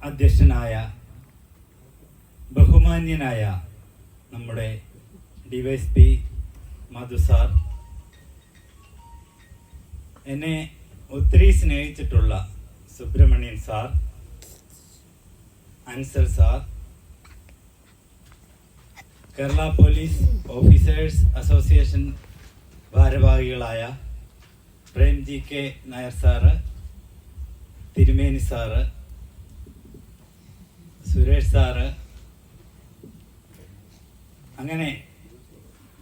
അധ്യക്ഷനായ ബഹുമാന്യനായ നമ്മുടെ ഡിവൈഎസ്പി മധു സാർ, എന്നെ ഒത്തിരി സ്നേഹിച്ചിട്ടുള്ള Subramanian sir, Ansar sir, Kerala police officers association ഭാരവാഹികളായ Premji K Nair sir, Thirumeni sir, Suresh sir, അങ്ങനെ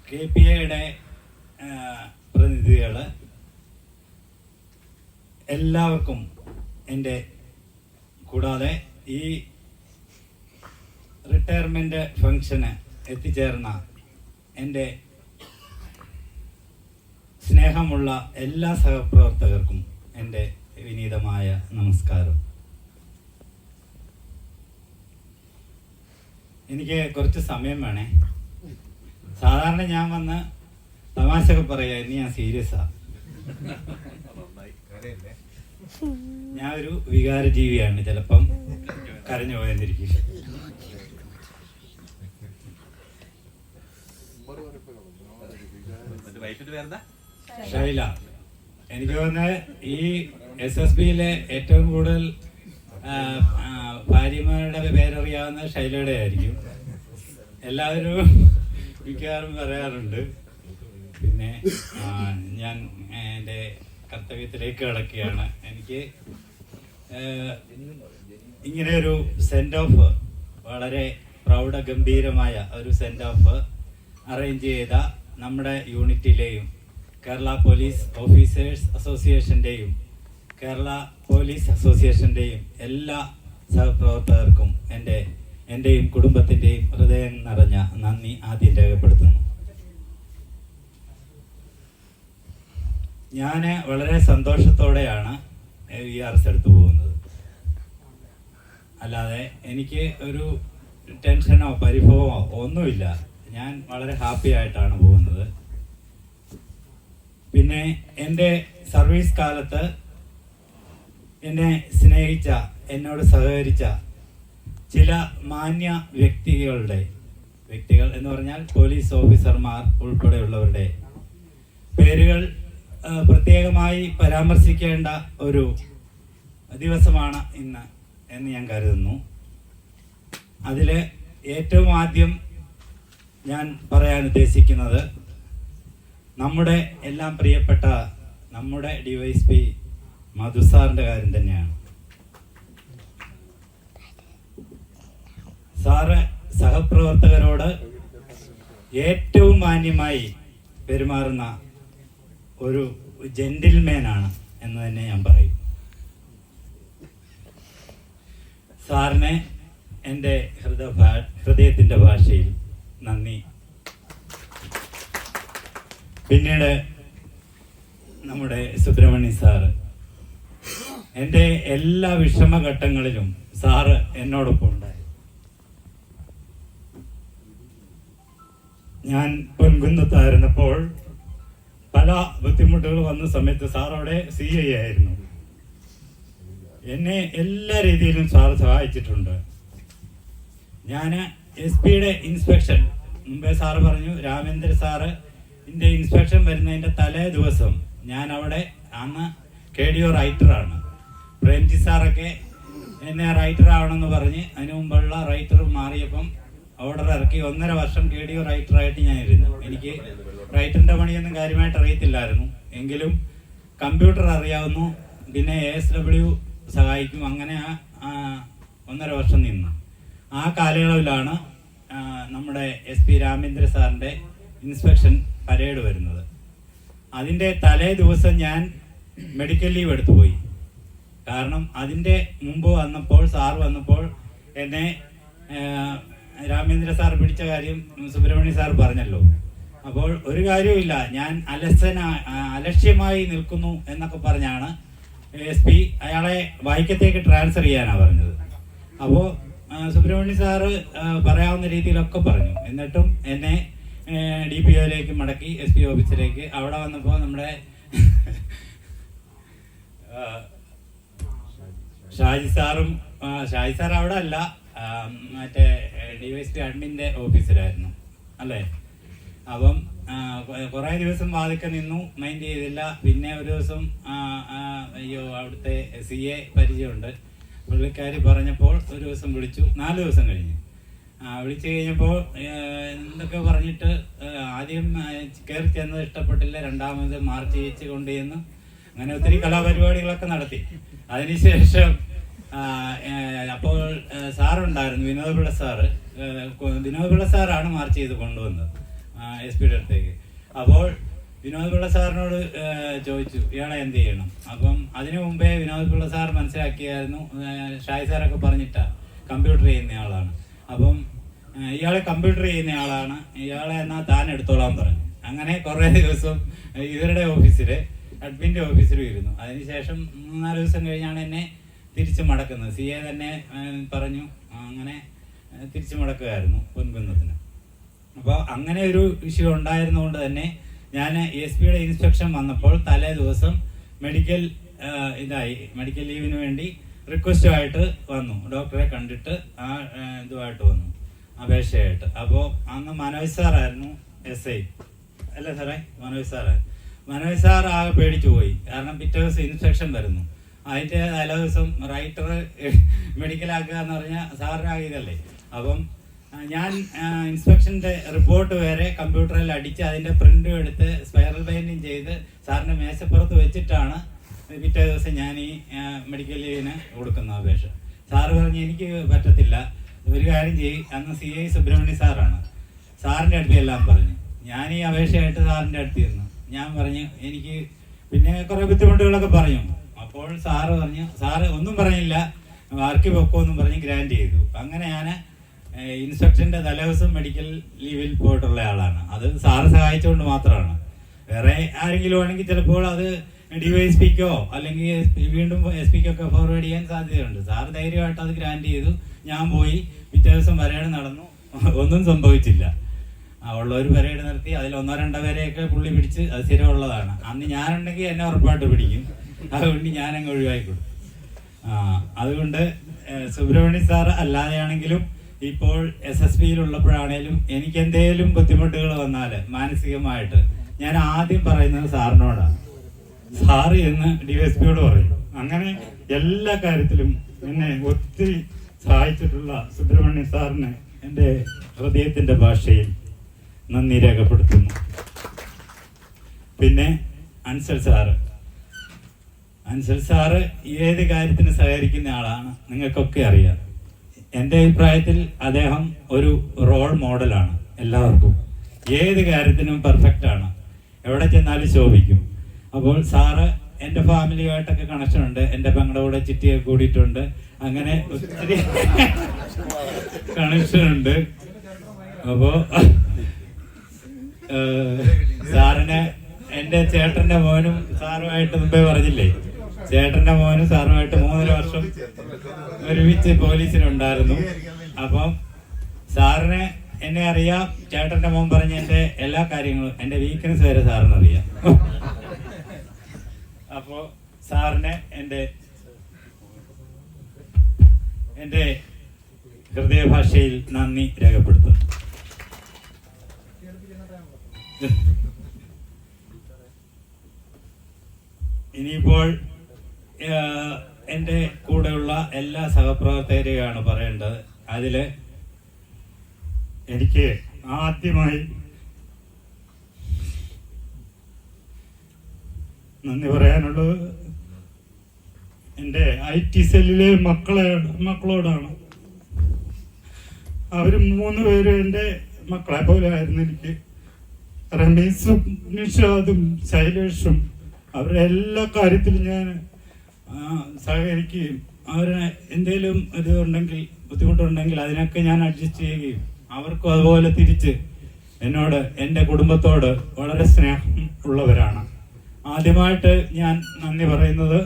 KPA-യുടെ പ്രതിനിധികൾ, എല്ലാവർക്കും എൻ്റെ, കൂടാതെ ഈ റിട്ടയർമെൻ്റ് ഫംഗ്ഷന് എത്തിച്ചേർന്ന എൻ്റെ സ്നേഹമുള്ള എല്ലാ സഹപ്രവർത്തകർക്കും എൻ്റെ വിനീതമായ നമസ്കാരം. എനിക്ക് കുറച്ച് സമയം വേണേ. സാധാരണ ഞാൻ വന്ന് തമാശയൊക്കെ പറയാ, ഇനി ഞാൻ സീരിയസാ. ഞാൻ ഒരു വികാരജീവിയാണ്, ചിലപ്പം കരഞ്ഞു പോയെന്നിരിക്കും. ഷൈല, എനിക്ക് തോന്നുന്നത് ഈ SSBയിലെ ഏറ്റവും കൂടുതൽ ഭാര്യമാരുടെ പേരറിയാവുന്ന ഷൈലയുടെ ആയിരിക്കും. എല്ലാവരും മിക്കവാറും പറയാറുണ്ട്. പിന്നെ ഞാൻ എൻ്റെ കർത്തവ്യത്തിലേക്ക് കിടക്കുകയാണ്. എനിക്ക് ഇങ്ങനെ ഒരു സെൻഡ് ഓഫ്, വളരെ പ്രൗഢഗംഭീരമായ ഒരു സെൻഡ് ഓഫ് അറേഞ്ച് ചെയ്ത നമ്മുടെ യൂണിറ്റിലെയും കേരള പോലീസ് ഓഫീസേഴ്സ് അസോസിയേഷൻ്റെയും കേരള പോലീസ് അസോസിയേഷൻ്റെയും എല്ലാ സഹപ്രവർത്തകർക്കും എൻ്റെയും കുടുംബത്തിൻ്റെയും ഹൃദയം നിറഞ്ഞ നന്ദി ആദ്യം രേഖപ്പെടുത്തുന്നു. ഞാൻ വളരെ സന്തോഷത്തോടെയാണ് VRS എടുത്തു പോകുന്നത്. അല്ലാതെ എനിക്ക് ഒരു ടെൻഷനോ പരിഭവമോ ഒന്നുമില്ല. ഞാൻ വളരെ ഹാപ്പി ആയിട്ടാണ് പോകുന്നത്. പിന്നെ എൻ്റെ സർവീസ് കാലത്ത് എന്നെ സ്നേഹിച്ച, എന്നോട് സഹകരിച്ച ചില മാന്യ വ്യക്തികൾ എന്ന് പറഞ്ഞാൽ പോലീസ് ഓഫീസർമാർ ഉൾപ്പെടെയുള്ളവരുടെ പേരുകൾ പ്രത്യേകമായി പരാമർശിക്കേണ്ട ഒരു ദിവസമാണ് ഇന്ന് എന്ന് ഞാൻ കരുതുന്നു. അതിൽ ഏറ്റവും ആദ്യം ഞാൻ പറയാൻ ഉദ്ദേശിക്കുന്നത് നമ്മുടെ എല്ലാം പ്രിയപ്പെട്ട നമ്മുടെ DYSP മധു സാറിൻ്റെ കാര്യം തന്നെയാണ്. സാറ് സഹപ്രവർത്തകരോട് ഏറ്റവും മാന്യമായി പെരുമാറുന്ന ഒരു ജെന്റിൽമാനാണ് എന്ന് തന്നെ ഞാൻ പറയും. സാറിനെ എൻ്റെ ഹൃദയത്തിൻ്റെ ഭാഷയിൽ നന്ദി. പിന്നീട് നമ്മുടെ സുബ്രഹ്മണ്യൻ സാറ്, എൻ്റെ എല്ലാ വിഷമഘട്ടങ്ങളിലും സാറ് എന്നോടൊപ്പം ഉണ്ടായി. ഞാൻ പൊൻകുന്നത്തായിരുന്നപ്പോൾ പല ബുദ്ധിമുട്ടുകൾ വന്ന സമയത്ത് സാർ അവിടെ CI ആയിരുന്നു. എന്നെ എല്ലാ രീതിയിലും സാർ സഹായിച്ചിട്ടുണ്ട്. ഞാൻ SP-യുടെ ഇൻസ്പെക്ഷൻ മുമ്പേ സാറ് പറഞ്ഞു, രാമേന്ദ്ര സാറ് ഇൻസ്പെക്ഷൻ വരുന്നതിൻ്റെ തലേ ദിവസം ഞാൻ അവിടെ, അന്ന് KDO റൈറ്ററാണ്, പ്രേംജി സാറൊക്കെ എന്നെ റൈറ്റർ ആവണമെന്ന് പറഞ്ഞ് അതിനു മുമ്പുള്ള റൈറ്റർ മാറിയപ്പം ഓർഡർ ഇറക്കി 1.5 വർഷം KDO റൈറ്ററായിട്ട് ഞാൻ ഇരുന്നു. എനിക്ക് റൈറ്ററിൻ്റെ പണിയൊന്നും കാര്യമായിട്ട് അറിയത്തില്ലായിരുന്നു, എങ്കിലും കമ്പ്യൂട്ടർ അറിയാവുന്നു, പിന്നെ ASW സഹായിക്കും. അങ്ങനെ 1.5 വർഷം നിന്നു. ആ കാലയളവിലാണ് നമ്മുടെ SP രാമേന്ദ്ര സാറിൻ്റെ ഇൻസ്പെക്ഷൻ പരേഡ് വരുന്നത്. അതിൻ്റെ തലേ ദിവസം ഞാൻ മെഡിക്കൽ ലീവ് എടുത്തു പോയി. കാരണം അതിൻ്റെ മുമ്പ് വന്നപ്പോൾ, സാർ വന്നപ്പോൾ എന്നെ രാമേന്ദ്ര സാർ പിടിച്ച കാര്യം സുബ്രഹ്മണ്യ സാർ പറഞ്ഞല്ലോ. അപ്പോൾ ഒരു കാര്യവുമില്ല, ഞാൻ അലക്ഷ്യമായി നിൽക്കുന്നു എന്നൊക്കെ പറഞ്ഞാണ് SP അയാളെ വൈക്കത്തേക്ക് ട്രാൻസ്ഫർ ചെയ്യാനാണ് പറഞ്ഞത്. അപ്പോൾ സുബ്രഹ്മണ്യ സാറ് പറയാവുന്ന രീതിയിലൊക്കെ പറഞ്ഞു. എന്നിട്ടും എന്നെ DPOയിലേക്ക് മടക്കി, SP ഓഫീസിലേക്ക്. അവിടെ വന്നപ്പോൾ നമ്മുടെ ഷാജി സാർ അവിടെ അല്ല, മറ്റേ DYSP അഡ്മിൻ്റെ ഓഫീസിലായിരുന്നു അല്ലേ. അപ്പം കുറേ ദിവസം വാതിക്കെ നിന്നു, മൈൻഡ് ചെയ്തില്ല. പിന്നെ ഒരു ദിവസം അയ്യോ അവിടുത്തെ CA പരിചയമുണ്ട്, പുള്ളിക്കാരി പറഞ്ഞപ്പോൾ ഒരു ദിവസം വിളിച്ചു. 4 ദിവസം കഴിഞ്ഞ് വിളിച്ചു കഴിഞ്ഞപ്പോൾ എന്തൊക്കെ പറഞ്ഞിട്ട് ആദ്യം കയറി ചെന്നത് ഇഷ്ടപ്പെട്ടില്ല, രണ്ടാമത് മാർച്ച് ചെയ്യിച്ച് കൊണ്ടുചെന്ന് അങ്ങനെ ഒത്തിരി കലാപരിപാടികളൊക്കെ നടത്തി. അതിനുശേഷം അപ്പോൾ സാറുണ്ടായിരുന്നു, വിനോദപിള്ള സാറാണ് മാർച്ച് ചെയ്ത് കൊണ്ടുവന്നത് SP അടുത്തേക്ക്. അപ്പോൾ വിനോദപിള്ള സാറിനോട് ചോദിച്ചു ഇയാളെ എന്ത് ചെയ്യണം. അപ്പം അതിനു മുമ്പേ വിനോദപിള്ള സാർ മനസ്സിലാക്കിയായിരുന്നു, ഷായി സാറൊക്കെ പറഞ്ഞിട്ടാ കമ്പ്യൂട്ടർ ചെയ്യുന്ന ആളാണ്. അപ്പം ഇയാളെ കമ്പ്യൂട്ടർ ചെയ്യുന്ന ആളാണ്, ഇയാളെ എന്നാൽ താൻ എടുത്തോളാൻ പറഞ്ഞു. അങ്ങനെ കുറേ ദിവസം ഇവരുടെ ഓഫീസിൽ, അഡ്മിൻ്റെ ഓഫീസിലും ഇരുന്നു. അതിനുശേഷം 3-4 ദിവസം കഴിഞ്ഞാണ് എന്നെ തിരിച്ചു മടക്കുന്നത്. CA തന്നെ പറഞ്ഞു, അങ്ങനെ തിരിച്ചു മടക്കുകയായിരുന്നു പൊൻകുന്നത്തിന്. അപ്പോൾ അങ്ങനെ ഒരു വിഷയം ഉണ്ടായിരുന്നുകൊണ്ട് തന്നെ ഞാൻ SP-യുടെ ഇൻസ്പെക്ഷൻ വന്നപ്പോൾ തലേ ദിവസം മെഡിക്കൽ ലീവിന് വേണ്ടി റിക്വസ്റ്റുമായിട്ട് വന്നു. ഡോക്ടറെ കണ്ടിട്ട് ഇതുമായിട്ട് വന്നു, അപേക്ഷയായിട്ട്. അപ്പോൾ അന്ന് മനോജ് സാറായിരുന്നു SI അല്ലേ സാറേ, മനോജ് സാർ ആകെ പേടിച്ചു പോയി. കാരണം പിറ്റേ ദിവസം ഇൻസ്പെക്ഷൻ വരുന്നു, അതിൻ്റെ തലേ ദിവസം റൈറ്റർ മെഡിക്കലാക്കുക എന്ന് പറഞ്ഞാൽ സാറിനാകെ ഇതല്ലേ. അപ്പം ഞാൻ ഇൻസ്പെക്ഷൻ്റെ റിപ്പോർട്ട് വരെ കമ്പ്യൂട്ടറിൽ അടിച്ച് അതിൻ്റെ പ്രിൻ്റും എടുത്ത് സ്പൈറൽ ബൈൻഡിങ് ചെയ്ത് സാറിൻ്റെ മേശപ്പുറത്ത് വെച്ചിട്ടാണ് പിറ്റേ ദിവസം ഞാൻ ഈ മെഡിക്കൽ ലീവിന് കൊടുക്കുന്ന അപേക്ഷ. സാറ് പറഞ്ഞ് എനിക്ക് പറ്റത്തില്ല, ഒരു കാര്യം ചെയ്യും. അന്ന് CI സുബ്രഹ്മണ്യ സാറാണ്, സാറിൻ്റെ അടുത്ത് എല്ലാം പറഞ്ഞു. ഞാൻ ഈ അപേക്ഷയായിട്ട് സാറിൻ്റെ അടുത്ത് ഇരുന്നു. ഞാൻ പറഞ്ഞു എനിക്ക് പിന്നെ കുറേ ബുദ്ധിമുട്ടുകളൊക്കെ പറഞ്ഞു. അപ്പോൾ സാറ് ഒന്നും പറഞ്ഞില്ല, വർക്ക് പൊക്കോന്നും പറഞ്ഞ് ഗ്രാൻഡ് ചെയ്തു. അങ്ങനെ ഞാൻ ഇൻസ്പെക്ഷൻ്റെ തലേദിവസം മെഡിക്കൽ ലീവിൽ പോയിട്ടുള്ള ആളാണ്. അത് സാറ് സഹായിച്ചുകൊണ്ട് മാത്രമാണ്. വേറെ ആരെങ്കിലും ആണെങ്കിൽ ചിലപ്പോൾ അത് DYSPക്കോ അല്ലെങ്കിൽ വീണ്ടും SP-ക്കൊക്കെ ഫോർവേഡ് ചെയ്യാൻ സാധ്യതയുണ്ട്. സാറ് ധൈര്യമായിട്ട് അത് ഗ്രാൻഡ് ചെയ്തു. ഞാൻ പോയി, പിറ്റേ ദിവസം പരേഡ് നടന്നു, ഒന്നും സംഭവിച്ചില്ല. ഉള്ളവർ പരേഡ് നടത്തി, അതിൽ 1-2 പേരെയൊക്കെ പുള്ളി പിടിച്ച്, അത് സ്ഥിരമുള്ളതാണ്. അന്ന് ഞാനുണ്ടെങ്കിൽ എന്നെ ഉറപ്പായിട്ട് പിടിക്കും, അതുകൊണ്ട് ഞാനങ്ങ് ഒഴിവായിക്കൊടുക്കും. അതുകൊണ്ട് സുബ്രഹ്മണ്യ സാർ അല്ലാതെയാണെങ്കിലും ഇപ്പോൾ SSB-യിലുള്ളപ്പോഴാണേലും എനിക്ക് എന്തെങ്കിലും ബുദ്ധിമുട്ടുകൾ വന്നാൽ മാനസികമായിട്ട് ഞാൻ ആദ്യം പറയുന്നത് സാറിനോടാണ്. സാറ് എന്ന് DYSP-യോട് പറയും. അങ്ങനെ എല്ലാ കാര്യത്തിലും എന്നെ ഒത്തിരി സഹായിച്ചിട്ടുള്ള സുബ്രഹ്മണ്യ സാറിന് എൻ്റെ ഹൃദയത്തിൻ്റെ ഭാഷയിൽ നന്ദി രേഖപ്പെടുത്തുന്നു. പിന്നെ അൻസൽ സാറ് ഏത് കാര്യത്തിന് സഹകരിക്കുന്ന ആളാണ്, നിങ്ങൾക്കൊക്കെ അറിയാം. എൻ്റെ അഭിപ്രായത്തിൽ അദ്ദേഹം ഒരു റോൾ മോഡലാണ് എല്ലാവർക്കും. ഏത് കാര്യത്തിനും പെർഫെക്റ്റാണ്, എവിടെ ചെന്നാലും ശോഭിക്കും. അപ്പോൾ സാറ് എൻ്റെ ഫാമിലിയുമായിട്ടൊക്കെ കണക്ഷൻ ഉണ്ട്, എൻ്റെ പെങ്ങളുടെ കൂടെ ചിറ്റിയൊക്കെ കൂടിയിട്ടുണ്ട്, അങ്ങനെ ഒത്തിരി കണക്ഷൻ ഉണ്ട്. അപ്പോൾ സാറിന് എൻ്റെ ചേട്ടൻ്റെ മോനും സാറുമായിട്ട് മുമ്പേ പറഞ്ഞില്ലേ, ചേട്ടൻ്റെ മോനും സാറുമായിട്ട് 3 വർഷം ഒരുമിച്ച് പോലീസിലുണ്ടായിരുന്നു. അപ്പം സാറിന് എന്നെ അറിയാം, ചേട്ടൻ്റെ മോൻ പറഞ്ഞ എൻ്റെ എല്ലാ കാര്യങ്ങളും, എൻ്റെ വീക്ക്നെസ് വരെ സാറിനറിയാം. അപ്പോൾ സാറിന് എൻ്റെ ഹൃദയഭാഷയിൽ നന്ദി രേഖപ്പെടുത്തുന്നു. ഇനിയിപ്പോൾ എൻ്റെ കൂടെയുള്ള എല്ലാ സഹപ്രവർത്തകരെയാണ് പറയേണ്ടത്. അതിൽ എനിക്ക് ആദ്യമായി നന്ദി പറയാനുള്ളത് എൻ്റെ IT സെല്ലിലെ മക്കളോടാണ്. അവർ 3 പേരും എൻ്റെ മക്കളെ പോലെ ആയിരുന്നു എനിക്ക്. റമീസും നിഷാദും ശൈലേഷും, അവരുടെ എല്ലാ കാര്യത്തിലും ഞാൻ സഹകരിക്കുകയും അവരെ എന്തെങ്കിലും ഇതുണ്ടെങ്കിൽ ബുദ്ധിമുട്ടുണ്ടെങ്കിൽ അതിനൊക്കെ ഞാൻ അഡ്ജസ്റ്റ് ചെയ്യുകയും അവർക്കും അതുപോലെ തിരിച്ച് എന്നോട്, എൻ്റെ കുടുംബത്തോട് വളരെ സ്നേഹം ഉള്ളവരാണ്. ആദ്യമായിട്ട് ഞാൻ നന്ദി പറയുന്നത്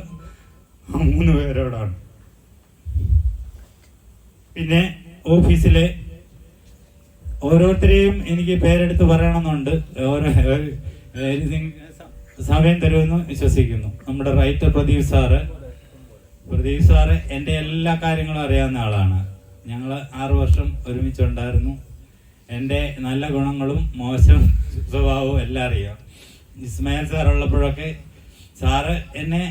3 പേരോടാണ്. പിന്നെ ഓഫീസിലെ ഓരോരുത്തരെയും എനിക്ക് പേരെടുത്ത് പറയണമെന്നുണ്ട്. സമയം തരുമെന്ന് വിശ്വസിക്കുന്നു. നമ്മുടെ writer Pradeep sir, Pradeep sir എൻ്റെ എല്ലാ കാര്യങ്ങളും അറിയാവുന്ന ആളാണ്. ഞങ്ങൾ 6 വർഷം ഒരുമിച്ചുണ്ടായിരുന്നു. എൻ്റെ നല്ല ഗുണങ്ങളും മോശം സ്വഭാവവും എല്ലാം അറിയാം. ഇസ്മായിൽ സാർ ഉള്ളപ്പോഴൊക്കെ സാറ് എന്നെ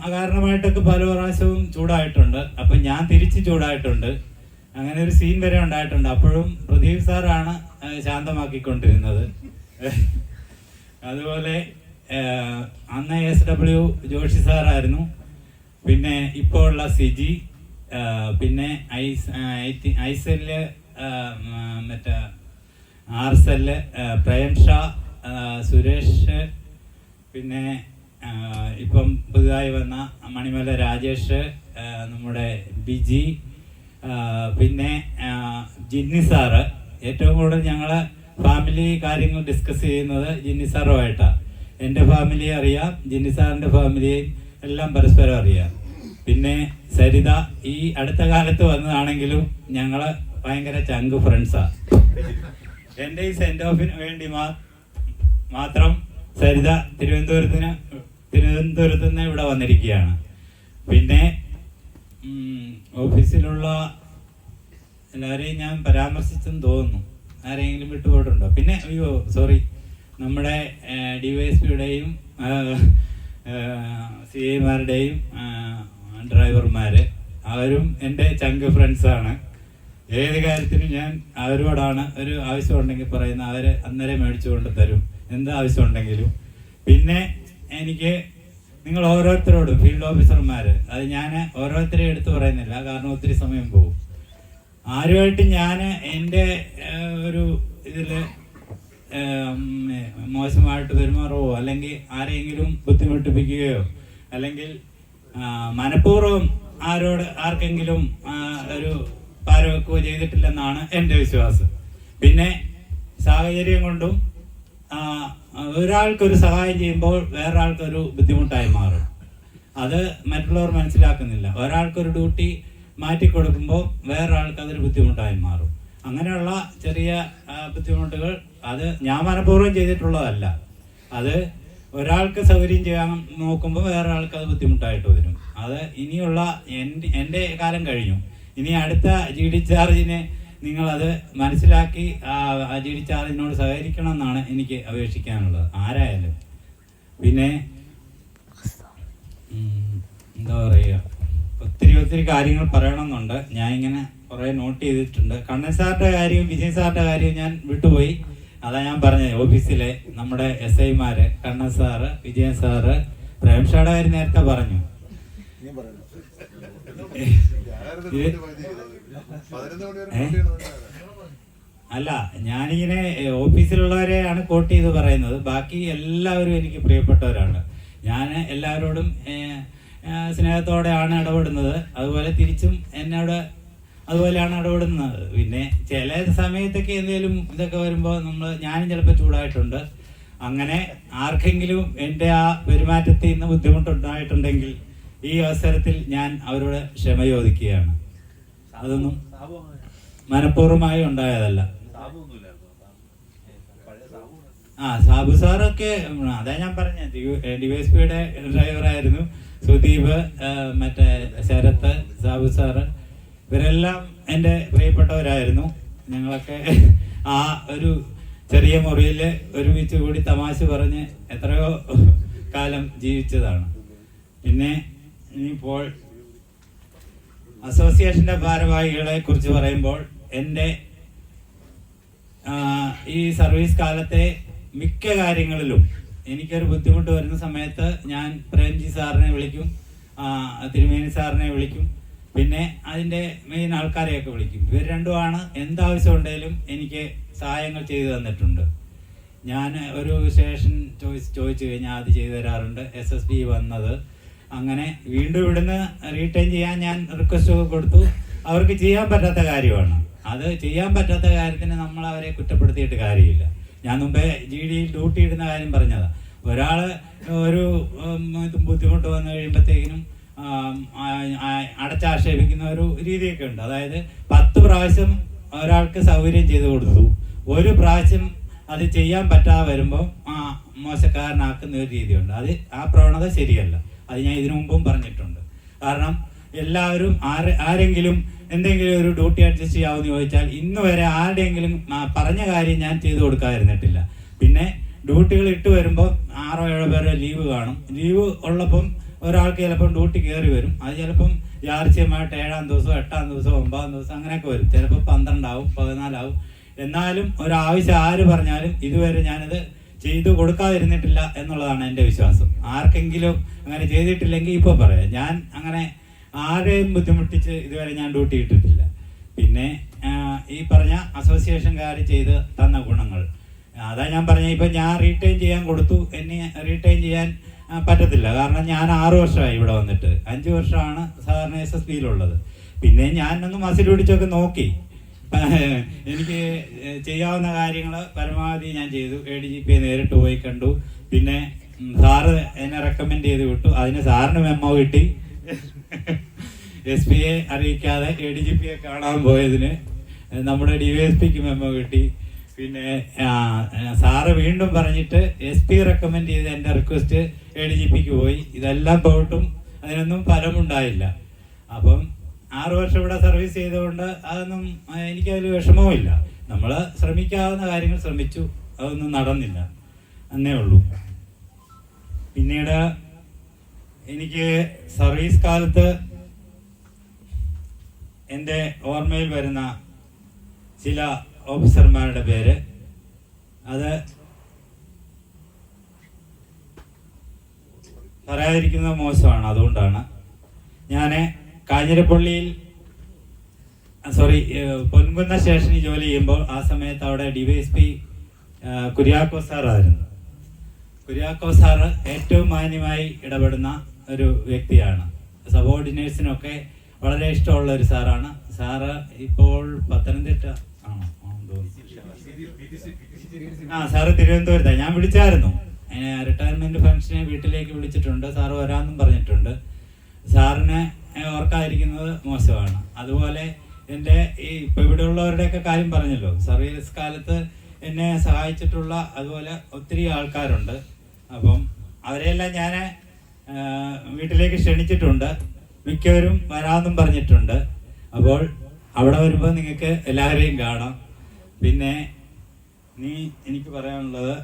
അകാരണമായിട്ടൊക്കെ പല പ്രാവശ്യവും ചൂടായിട്ടുണ്ട്. അപ്പം ഞാൻ തിരിച്ച് ചൂടായിട്ടുണ്ട്. അങ്ങനെ ഒരു സീൻ വരെ ഉണ്ടായിട്ടുണ്ട്. അപ്പോഴും പ്രദീപ് സാറാണ് ശാന്തമാക്കിക്കൊണ്ടിരുന്നത്. അതുപോലെ അന്ന് SW ജോഷി സാറായിരുന്നു. പിന്നെ ഇപ്പോൾ ഉള്ള സിജി, പിന്നെ ഐസെല്ല്, മറ്റേ ആർസെല്ല്, പ്രേം ഷാ, സുരേഷ്, പിന്നെ ഇപ്പം പുതുതായി വന്ന മണിമല രാജേഷ്, നമ്മുടെ ബിജി, പിന്നെ ജിന്നി സാറ്. ഏറ്റവും കൂടുതൽ ഞങ്ങൾ ഫാമിലി കാര്യങ്ങൾ ഡിസ്കസ് ചെയ്യുന്നത് ജിന്നി സാറുമായിട്ടാണ്. എൻ്റെ ഫാമിലിയെ അറിയാം, ജിന്നി സാറിൻ്റെ ഫാമിലിയെയും എല്ലാം പരസ്പരം അറിയാം. പിന്നെ സരിത ഈ അടുത്ത കാലത്ത് വന്നതാണെങ്കിലും ഞങ്ങൾ ഭയങ്കര ചങ്ക് ഫ്രണ്ട്സാണ്. എൻ്റെ ഈ സെൻഡ് ഓഫിന് വേണ്ടി മാത്രം സരിത തിരുവനന്തപുരത്ത് നിന്ന് ഇവിടെ വന്നിരിക്കുകയാണ്. പിന്നെ ഓഫീസിലുള്ള എല്ലാവരെയും ഞാൻ പരാമർശിച്ചെന്ന് തോന്നുന്നു. ആരെങ്കിലും വിട്ടുപോയിട്ടുണ്ടോ? പിന്നെ അയ്യോ സോറി, നമ്മുടെ DYSPയുടെയും CIമാരുടെയും ഡ്രൈവർമാർ, അവരും എൻ്റെ ചങ്ക് ഫ്രണ്ട്സാണ്. ഏത് കാര്യത്തിനും ഞാൻ അവരോടാണ് ഒരു ആവശ്യമുണ്ടെങ്കിൽ പറയുന്നത്. അവർ അന്നേരം മേടിച്ചു കൊണ്ട് തരും എന്ത് ആവശ്യമുണ്ടെങ്കിലും. പിന്നെ എനിക്ക് നിങ്ങൾ ഓരോരുത്തരോടും ഫീൽഡ് ഓഫീസർമാർ, അത് ഞാൻ ഓരോരുത്തരെയും എടുത്തു പറയുന്നില്ല, കാരണം ഒത്തിരി സമയം പോകും. ആരുമായിട്ട് ഞാൻ എൻ്റെ ഒരു ഇതിൽ മോശമായിട്ട് പെരുമാറുകയോ അല്ലെങ്കിൽ ആരെങ്കിലും ബുദ്ധിമുട്ടിപ്പിക്കുകയോ അല്ലെങ്കിൽ മനഃപൂർവ്വം ആർക്കെങ്കിലും ഒരു പാരവെക്കുകയോ ചെയ്തിട്ടില്ലെന്നാണ് എൻ്റെ വിശ്വാസം. പിന്നെ സാഹചര്യം കൊണ്ടും ഒരാൾക്കൊരു സഹായം ചെയ്യുമ്പോൾ വേറൊരാൾക്കൊരു ബുദ്ധിമുട്ടായി മാറും. അത് മറ്റുള്ളവർ മനസ്സിലാക്കുന്നില്ല. ഒരാൾക്കൊരു ഡ്യൂട്ടി മാറ്റിക്കൊടുക്കുമ്പോൾ വേറൊരാൾക്ക് അതൊരു ബുദ്ധിമുട്ടായി മാറും. അങ്ങനെയുള്ള ചെറിയ ബുദ്ധിമുട്ടുകൾ അത് ഞാൻ മനഃപൂർവ്വം ചെയ്തിട്ടുള്ളതല്ല. അത് ഒരാൾക്ക് സൗകര്യം ചെയ്യാൻ നോക്കുമ്പോൾ വേറൊരാൾക്ക് അത് ബുദ്ധിമുട്ടായിട്ട് വരും. അത് ഇനിയുള്ള എൻ്റെ കാലം കഴിഞ്ഞു. ഇനി അടുത്ത GD ചാർജിനെ നിങ്ങളത് മനസ്സിലാക്കി GD ചാർജിനോട് സഹകരിക്കണം എന്നാണ് എനിക്ക് അപേക്ഷിക്കാനുള്ളത്, ആരായാലും. പിന്നെ എന്താ പറയുക, ഒത്തിരി കാര്യങ്ങൾ പറയണമെന്നുണ്ട്. ഞാൻ ഇങ്ങനെ കുറേ നോട്ട് ചെയ്തിട്ടുണ്ട്. കണ്ണൻ സാറിൻ്റെ കാര്യവും വിജയൻ സാറിൻ്റെ കാര്യവും ഞാൻ വിട്ടുപോയി. അതാ ഞാൻ പറഞ്ഞത്, ഓഫീസിലെ നമ്മുടെ SIമാര് കണ്ണൻ സാറ്, വിജയൻ സാറ്, പ്രേംഷായുടെ കാര്യം നേരത്തെ പറഞ്ഞു. അല്ല, ഞാനിങ്ങനെ ഓഫീസിലുള്ളവരെയാണ് കോട്ട് ചെയ്ത് പറയുന്നത്. ബാക്കി എല്ലാവരും എനിക്ക് പ്രിയപ്പെട്ടവരാണ്. ഞാൻ എല്ലാവരോടും സ്നേഹത്തോടെയാണ് ഇടപെടുന്നത്. അതുപോലെ തിരിച്ചും എന്നോട് അതുപോലെയാണ് ഇടപെടുന്നത്. പിന്നെ ചില സമയത്തൊക്കെ എന്തെങ്കിലും ഇതൊക്കെ വരുമ്പോൾ ഞാനും ചിലപ്പോൾ ചൂടായിട്ടുണ്ട്. അങ്ങനെ ആർക്കെങ്കിലും എൻ്റെ ആ പെരുമാറ്റത്തിൽ നിന്ന് ബുദ്ധിമുട്ടുണ്ടായിട്ടുണ്ടെങ്കിൽ ഈ അവസരത്തിൽ ഞാൻ അവരോട് ക്ഷമ ചോദിക്കുകയാണ്. അതൊന്നും മനഃപൂർവ്വമായി ഉണ്ടായതല്ല. സാബു സാറൊക്കെ അതാ ഞാൻ പറഞ്ഞത്, DYSPയുടെ ഡ്രൈവറായിരുന്നു. സുദീപ്, മറ്റേ ശരത്ത്, സാബു സാറ്, ഇവരെല്ലാം എൻ്റെ പ്രിയപ്പെട്ടവരായിരുന്നു. ഞങ്ങളൊക്കെ ആ ഒരു ചെറിയ മുറിയിൽ ഒരുമിച്ച് കൂടി തമാശ പറഞ്ഞ് എത്രയോ കാലം ജീവിച്ചതാണ്. പിന്നെ ഇനിയിപ്പോൾ അസോസിയേഷൻ്റെ ഭാരവാഹികളെ കുറിച്ച് പറയുമ്പോൾ, എൻ്റെ ഈ സർവീസ് കാലത്തെ മിക്ക കാര്യങ്ങളിലും എനിക്കൊരു ബുദ്ധിമുട്ട് വരുന്ന സമയത്ത് ഞാൻ പ്രേംജി സാറിനെ വിളിക്കും, തിരുമേനി സാറിനെ വിളിക്കും, പിന്നെ അതിൻ്റെ മെയിൻ ആൾക്കാരെയൊക്കെ വിളിക്കും. ഇവർ രണ്ടുമാണ് എന്താവശ്യം ഉണ്ടെങ്കിലും എനിക്ക് സഹായങ്ങൾ ചെയ്തു തന്നിട്ടുണ്ട്. ഞാൻ ഒരു സ്റ്റേഷൻ ചോദിച്ചു കഴിഞ്ഞാൽ അത് ചെയ്തു തരാറുണ്ട്. SSB വന്നത് അങ്ങനെ വീണ്ടും ഇവിടുന്ന് റീടൈൻ ചെയ്യാൻ ഞാൻ റിക്വസ്റ്റ് കൊടുത്തു. അവർക്ക് ചെയ്യാൻ പറ്റാത്ത കാര്യമാണ്. അത് ചെയ്യാൻ പറ്റാത്ത കാര്യത്തിന് നമ്മൾ അവരെ കുറ്റപ്പെടുത്തിയിട്ട് കാര്യമില്ല. ഞാൻ മുമ്പേ GDയിൽ ഡ്യൂട്ടി ഇടുന്ന കാര്യം പറഞ്ഞതാണ്. ഒരാൾ ഒരു ബുദ്ധിമുട്ട് വന്നു കഴിയുമ്പോഴത്തേക്കിനും അടച്ചാക്ഷേപിക്കുന്ന ഒരു രീതിയൊക്കെ ഉണ്ട്. അതായത് 10 പ്രാവശ്യം ഒരാൾക്ക് സൗകര്യം ചെയ്തു കൊടുത്തു, ഒരു പ്രാവശ്യം അത് ചെയ്യാൻ പറ്റാതെ വരുമ്പോൾ മോശക്കാരനാക്കുന്ന ഒരു രീതിയുണ്ട്. ആ പ്രവണത ശരിയല്ല. അത് ഞാൻ ഇതിനു മുമ്പും പറഞ്ഞിട്ടുണ്ട്. കാരണം എല്ലാവരും ആരെങ്കിലും എന്തെങ്കിലും ഒരു ഡ്യൂട്ടി അഡ്ജസ്റ്റ് ചെയ്യാമെന്ന് ചോദിച്ചാൽ ഇന്ന് വരെ ആരുടെയെങ്കിലും പറഞ്ഞ കാര്യം ഞാൻ ചെയ്തു കൊടുക്കാതിരുന്നിട്ടില്ല. പിന്നെ ഡ്യൂട്ടികൾ ഇട്ട് വരുമ്പോൾ 6-7 പേരെ ലീവ് കാണും. ലീവ് ഉള്ളപ്പം ഒരാൾക്ക് ചിലപ്പം ഡ്യൂട്ടി കയറി വരും. അത് ചിലപ്പം യാദൃച്ഛികമായിട്ട് 7-ാം ദിവസം 8-ാം ദിവസം 9-ാം ദിവസം അങ്ങനെയൊക്കെ വരും. ചിലപ്പോൾ 12 ആവും, 14 ആവും. എന്നാലും ഒരാവശ്യം ആര് പറഞ്ഞാലും ഇതുവരെ ഞാനത് ചെയ്തു കൊടുക്കാതിരുന്നിട്ടില്ല എന്നുള്ളതാണ് എൻ്റെ വിശ്വാസം. ആർക്കെങ്കിലും അങ്ങനെ ചെയ്തിട്ടില്ലെങ്കിൽ ഇപ്പോൾ പറയാം, ഞാൻ അങ്ങനെ ആരെയും ബുദ്ധിമുട്ടിച്ച് ഇതുവരെ ഞാൻ ഡ്യൂട്ടി ഇട്ടിട്ടില്ല. പിന്നെ ഈ പറഞ്ഞ അസോസിയേഷൻകാർ ചെയ്ത് തന്ന ഗുണങ്ങൾ അതാ ഞാൻ പറഞ്ഞ. ഇപ്പം ഞാൻ റീറ്റെയിൻ ചെയ്യാൻ കൊടുത്തു, എന്നെ റീറ്റെയിൻ ചെയ്യാൻ പറ്റത്തില്ല. കാരണം ഞാൻ 6 വർഷമായി ഇവിടെ വന്നിട്ട്. 5 വർഷമാണ് സാധാരണ SSBയിലുള്ളത്. പിന്നെ ഞാനൊന്ന് മസിൽ പിടിച്ചൊക്കെ നോക്കി. എനിക്ക് ചെയ്യാവുന്ന കാര്യങ്ങൾ പരമാവധി ഞാൻ ചെയ്തു. ADGP നേരിട്ട് പോയി കണ്ടു. പിന്നെ സാറ് എന്നെ റെക്കമെൻഡ് ചെയ്ത് വിട്ടു. അതിന് സാറിന് മെമ്മോ കിട്ടി. SPയെ അറിയിക്കാതെ ADGPയെ കാണാൻ പോയതിന് നമ്മുടെ DYSPക്ക് മെമ്മോ കിട്ടി. പിന്നെ സാറ് വീണ്ടും പറഞ്ഞിട്ട് SP റെക്കമെൻഡ് ചെയ്ത് എൻ്റെ റിക്വസ്റ്റ് ADGPക്ക് പോയി. ഇതെല്ലാം പോയിട്ടും അതിനൊന്നും ഫലമുണ്ടായില്ല. അപ്പം 6 വർഷം ഇവിടെ സർവീസ് ചെയ്തുകൊണ്ട് അതൊന്നും എനിക്കതിൽ വിഷമവുമില്ല. നമ്മൾ ശ്രമിക്കാവുന്ന കാര്യങ്ങൾ ശ്രമിച്ചു, അതൊന്നും നടന്നില്ല എന്നേ ഉള്ളൂ. പിന്നീട് എനിക്ക് സർവീസ് കാലത്ത് എൻ്റെ ഓർമ്മയിൽ വരുന്ന ചില ഓഫീസർമാരുടെ പേര്, അത് പറയാതിരിക്കുന്നത് മോശമാണ്. അതുകൊണ്ടാണ് ഞാൻ കാഞ്ഞിരപ്പള്ളിയിൽ പൊൻകുന്ന സ്റ്റേഷനിൽ ജോലി ചെയ്യുമ്പോൾ ആ സമയത്ത് അവിടെ DYSP കുര്യാക്കോ സാറായിരുന്നു. കുര്യാക്കോ സാറ് ഏറ്റവും മാന്യമായി ഇടപെടുന്ന ഒരു വ്യക്തിയാണ്. സബോർഡിനേഴ്സിനൊക്കെ വളരെ ഇഷ്ടമുള്ള ഒരു സാറാണ്. സാറ് ഇപ്പോൾ പത്തനംതിട്ട ആണോ? സാറ് തിരുവനന്തപുരത്താണ്. ഞാൻ വിളിച്ചായിരുന്നു, റിട്ടയർമെന്റ് ഫംഗ്ഷനെ വീട്ടിലേക്ക് വിളിച്ചിട്ടുണ്ട്. സാറ് വരാമെന്നും പറഞ്ഞിട്ടുണ്ട്. സാറിനെ ഓർക്കാതിരിക്കുന്നത് മോശമാണ്. അതുപോലെ എൻ്റെ ഈ ഇപ്പം ഇവിടെ ഉള്ളവരുടെയൊക്കെ കാര്യം പറഞ്ഞല്ലോ, സർവീസ് കാലത്ത് എന്നെ സഹായിച്ചിട്ടുള്ള അതുപോലെ ഒത്തിരി ആൾക്കാരുണ്ട്. അപ്പം അവരെയെല്ലാം ഞാൻ വീട്ടിലേക്ക് ക്ഷണിച്ചിട്ടുണ്ട്. മിക്കവരും വരാമെന്നും പറഞ്ഞിട്ടുണ്ട്. അപ്പോൾ അവിടെ വരുമ്പോൾ നിങ്ങൾക്ക് എല്ലാവരെയും കാണാം. പിന്നെ എനിക്ക് പറയാനുള്ളത്,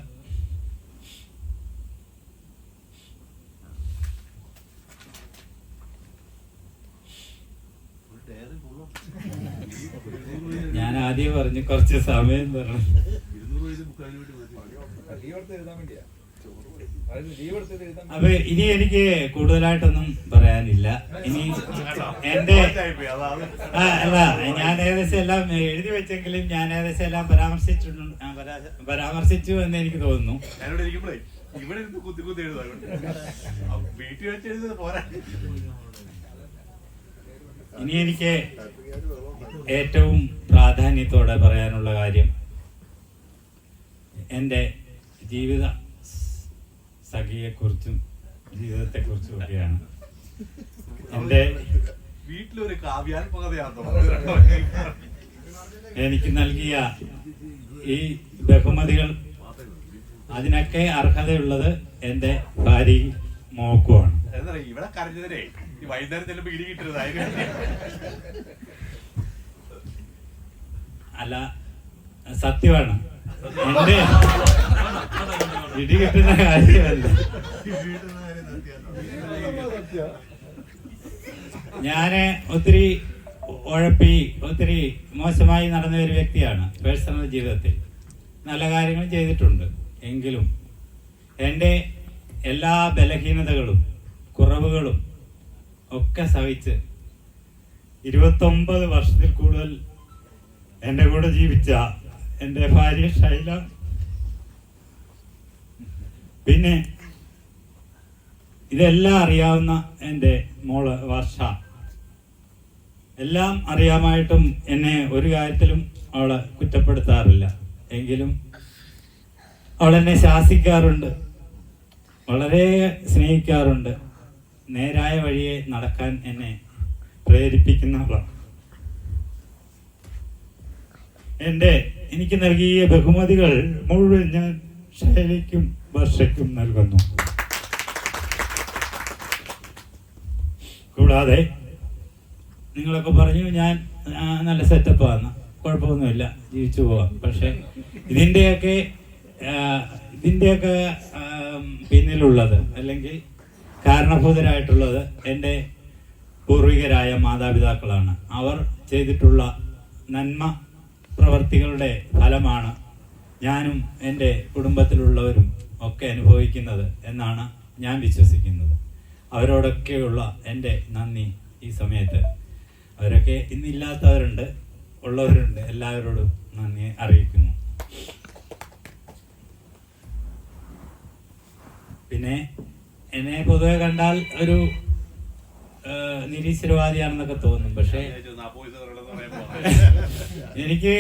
ഞാൻ ആദ്യം പറഞ്ഞു കുറച്ച് സമയം തരണം. അപ്പൊ ഇനി എനിക്ക് കൂടുതലായിട്ടൊന്നും പറയാനില്ല. ഇനി എന്റെ അല്ല, ഞാൻ ഏകദേശം എല്ലാം എഴുതി വെച്ചെങ്കിലും ഞാൻ ഏകദേശം എല്ലാം പരാമർശിച്ചു എന്ന് എനിക്ക് തോന്നുന്നു. ഇനി എനിക്ക് ഏറ്റവും പ്രാധാന്യത്തോടെ പറയാനുള്ള കാര്യം എൻ്റെ ജീവിത സഖിയെക്കുറിച്ചും ജീവിതത്തെക്കുറിച്ചും ഒക്കെയാണ്. എൻ്റെ വീട്ടിലൊരു കാവ്യാത്മകതയാണോ എനിക്ക് നൽകിയ ഈ ബഹുമതികൾ, അതിനൊക്കെ അർഹതയുള്ളത് എൻ്റെ ഭാര്യയും മോക്കുമാണ്. ഇവിടെ കരഞ്ഞതിനെ വൈകുന്നേരം ചെല്ലുമ്പോ ഇടി കിട്ടരുതായി. അല്ല, സത്യമാണ്. എന്റെ ഇടി കിട്ടുന്ന കാര്യമല്ല. ഞാന് ഒത്തിരി ഉഴപ്പി ഒത്തിരി മോശമായി നടന്ന ഒരു വ്യക്തിയാണ് പേഴ്സണൽ ജീവിതത്തിൽ. നല്ല കാര്യങ്ങൾ ചെയ്തിട്ടുണ്ട്. എങ്കിലും എൻ്റെ എല്ലാ ബലഹീനതകളും കുറവുകളും ഒക്കെ സഹിച്ച് 29 വർഷത്തിൽ കൂടുതൽ എൻ്റെ കൂടെ ജീവിച്ച എൻ്റെ ഭാര്യ ഷൈല, പിന്നെ ഇതെല്ലാം അറിയാവുന്ന എൻ്റെ മോള് വർഷ, എല്ലാം അറിയാമായിട്ടും എന്നെ ഒരു കാര്യത്തിലും അവളെ കുറ്റപ്പെടുത്താറില്ല. എങ്കിലും അവളെന്നെ ശാസിക്കാറുണ്ട്, വളരെ സ്നേഹിക്കാറുണ്ട്. നേരായ വഴിയെ നടക്കാൻ എന്നെ പ്രേരിപ്പിക്കുന്നവളാണ്. എനിക്ക് നൽകിയ ബഹുമതികൾ മുഴുവൻ ഞാൻ ഷൈലയ്ക്കും വർഷയ്ക്കും നൽകുന്നു. കൂടാതെ നിങ്ങളൊക്കെ പറഞ്ഞു ഞാൻ നല്ല സെറ്റപ്പാണ്, കുഴപ്പമൊന്നുമില്ല, ജീവിച്ചു പോവാം. പക്ഷെ ഇതിൻ്റെയൊക്കെ പിന്നിലുള്ളത് അല്ലെങ്കിൽ കാരണഭൂതരായിട്ടുള്ളത് എൻ്റെ പൂർവികരായ മാതാപിതാക്കളാണ്. അവർ ചെയ്തിട്ടുള്ള നന്മ പ്രവർത്തികളുടെ ഫലമാണ് ഞാനും എൻ്റെ കുടുംബത്തിലുള്ളവരും ഒക്കെ അനുഭവിക്കുന്നത് എന്നാണ് ഞാൻ വിശ്വസിക്കുന്നത്. അവരോടൊക്കെയുള്ള എൻ്റെ നന്ദി ഈ സമയത്ത്, അവരൊക്കെ ഇന്നില്ലാത്തവരുണ്ട്, ഉള്ളവരുണ്ട്, എല്ലാവരോടും നന്ദി അറിയിക്കുന്നു. പിന്നെ എന്നെ പൊതുവെ കണ്ടാൽ ഒരു നിരീശ്വരവാദിയാണെന്നൊക്കെ തോന്നും. പക്ഷേ എനിക്ക്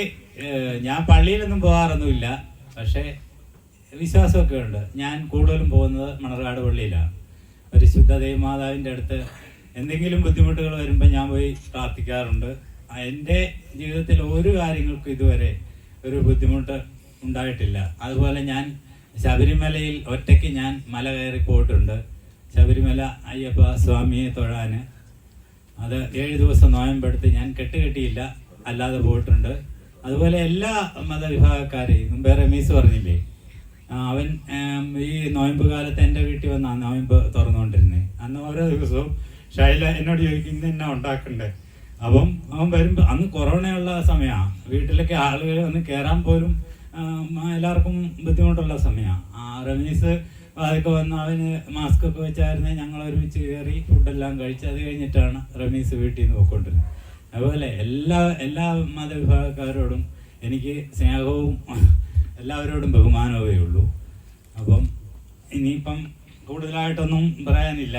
ഞാൻ പള്ളിയിലൊന്നും പോകാറൊന്നുമില്ല, പക്ഷേ വിശ്വാസമൊക്കെ ഉണ്ട്. ഞാൻ കൂടുതലും പോകുന്നത് മണർകാട് പള്ളിയിലാണ്. ഒരു ശുദ്ധ ദേവമാതാവിൻ്റെ അടുത്ത് എന്തെങ്കിലും ബുദ്ധിമുട്ടുകൾ വരുമ്പോൾ ഞാൻ പോയി പ്രാർത്ഥിക്കാറുണ്ട്. എൻ്റെ ജീവിതത്തിൽ ഒരു കാര്യങ്ങൾക്കും ഇതുവരെ ഒരു ബുദ്ധിമുട്ട് ഉണ്ടായിട്ടില്ല. അതുപോലെ ഞാൻ ശബരിമലയിൽ ഒറ്റയ്ക്ക് ഞാൻ മല കയറി പോയിട്ടുണ്ട്. ശബരിമല അയ്യപ്പ സ്വാമിയെ തൊഴാൻ അത് 7 ദിവസം നോയമ്പെടുത്ത് ഞാൻ കെട്ടിയില്ല, അല്ലാതെ പോയിട്ടുണ്ട്. അതുപോലെ എല്ലാ മതവിഭാഗക്കാരെയും മുമ്പേ റമീസ് പറഞ്ഞില്ലേ, അവൻ ഈ നോയമ്പ് കാലത്ത് എൻ്റെ വീട്ടിൽ വന്നാണ് നോയമ്പ് തുറന്നുകൊണ്ടിരുന്നത്. അന്ന് ഓരോ ദിവസവും ഷൈല എന്നോട് ചോദിക്കും ഇന്ന് എന്നാ ഉണ്ടാക്കണ്ടേ. അപ്പം അവൻ വരുമ്പോൾ അന്ന് കൊറോണയുള്ള സമയമാണ്, വീട്ടിലൊക്കെ ആളുകൾ വന്ന് കയറാൻ പോലും എല്ലാവർക്കും ബുദ്ധിമുട്ടുള്ള സമയമാണ്. റമീസ് അതൊക്കെ വന്ന് അവന് മാസ്ക് ഒക്കെ വെച്ചായിരുന്നു. ഞങ്ങൾ ഒരുമിച്ച് കയറി ഫുഡെല്ലാം കഴിച്ച് അത് കഴിഞ്ഞിട്ടാണ് റമീസ് വീട്ടിൽ നിന്ന് പോയിക്കൊണ്ടിരുന്നത്. അതുപോലെ എല്ലാ മതവിഭാഗക്കാരോടും എനിക്ക് സ്നേഹവും എല്ലാവരോടും ബഹുമാനമേ ഉള്ളൂ. അപ്പം ഇനിയിപ്പം കൂടുതലായിട്ടൊന്നും പറയാനില്ല.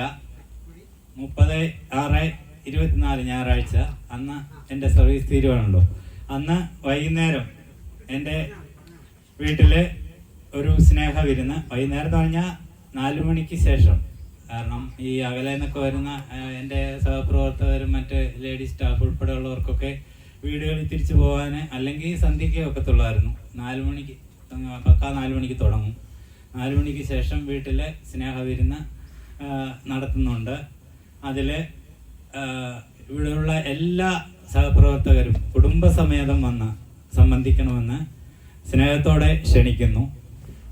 30/6/24 ഞായറാഴ്ച അന്ന് എൻ്റെ സർവീസ് തീരുവാണല്ലോ. അന്ന് വൈകുന്നേരം എൻ്റെ വീട്ടിൽ ഒരു സ്നേഹ വിരുന്ന്, വൈകുന്നേരം എന്ന് പറഞ്ഞാൽ 4 മണിക്ക് ശേഷം. കാരണം ഈ അകലെ നിന്നൊക്കെ വരുന്ന എൻ്റെ സഹപ്രവർത്തകരും മറ്റ് ലേഡീസ് സ്റ്റാഫ് ഉൾപ്പെടെയുള്ളവർക്കൊക്കെ വീടുകളിൽ തിരിച്ചു പോകാൻ അല്ലെങ്കിൽ സന്ധ്യയ്ക്ക് ഒക്കത്തുള്ളായിരുന്നു. 4 മണിക്ക് പക്കാ 4 മണിക്ക് തുടങ്ങും. 4 മണിക്ക് ശേഷം വീട്ടിലെ സ്നേഹ വിരുന്ന് നടത്തുന്നുണ്ട്. അതിൽ ഇവിടെയുള്ള എല്ലാ സഹപ്രവർത്തകരും കുടുംബസമേതം വന്ന് സംബന്ധിക്കണമെന്ന് സ്നേഹത്തോടെ ക്ഷണിക്കുന്നു.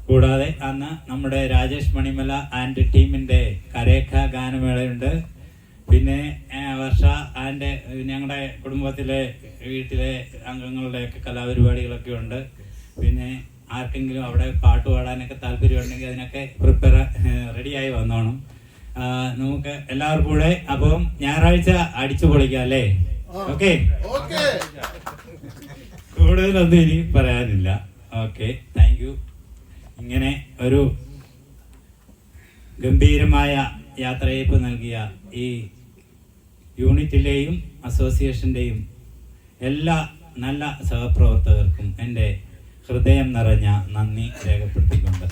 കൂടാതെ അന്ന് നമ്മുടെ രാജേഷ് മണിമല ആൻഡ് ടീമിൻ്റെ കരേഖ ഗാനമേളയുണ്ട്. പിന്നെ വർഷ ആൻഡ് ഞങ്ങളുടെ കുടുംബത്തിലെ വീട്ടിലെ അംഗങ്ങളുടെയൊക്കെ കലാപരിപാടികളൊക്കെ ഉണ്ട്. പിന്നെ ആർക്കെങ്കിലും അവിടെ പാട്ട് പാടാനൊക്കെ താല്പര്യമുണ്ടെങ്കിൽ അതിനൊക്കെ റെഡിയായി വന്നോണം. നമുക്ക് എല്ലാവർക്കും കൂടെ അപ്പം ഞായറാഴ്ച അടിച്ചു പൊളിക്കാം അല്ലേ? ഓക്കെ, കൂടുതലൊന്നും ഇനി പറയാനില്ല. Okay, thank you. ഇങ്ങനെ ഒരു ഗംഭീരമായ യാത്രയയപ്പ് നൽകിയ ഈ യൂണിറ്റിലെയും അസോസിയേഷൻ്റെയും എല്ലാ നല്ല സഹപ്രവർത്തകർക്കും എൻ്റെ ഹൃദയം നിറഞ്ഞ നന്ദി രേഖപ്പെടുത്തിക്കൊണ്ട്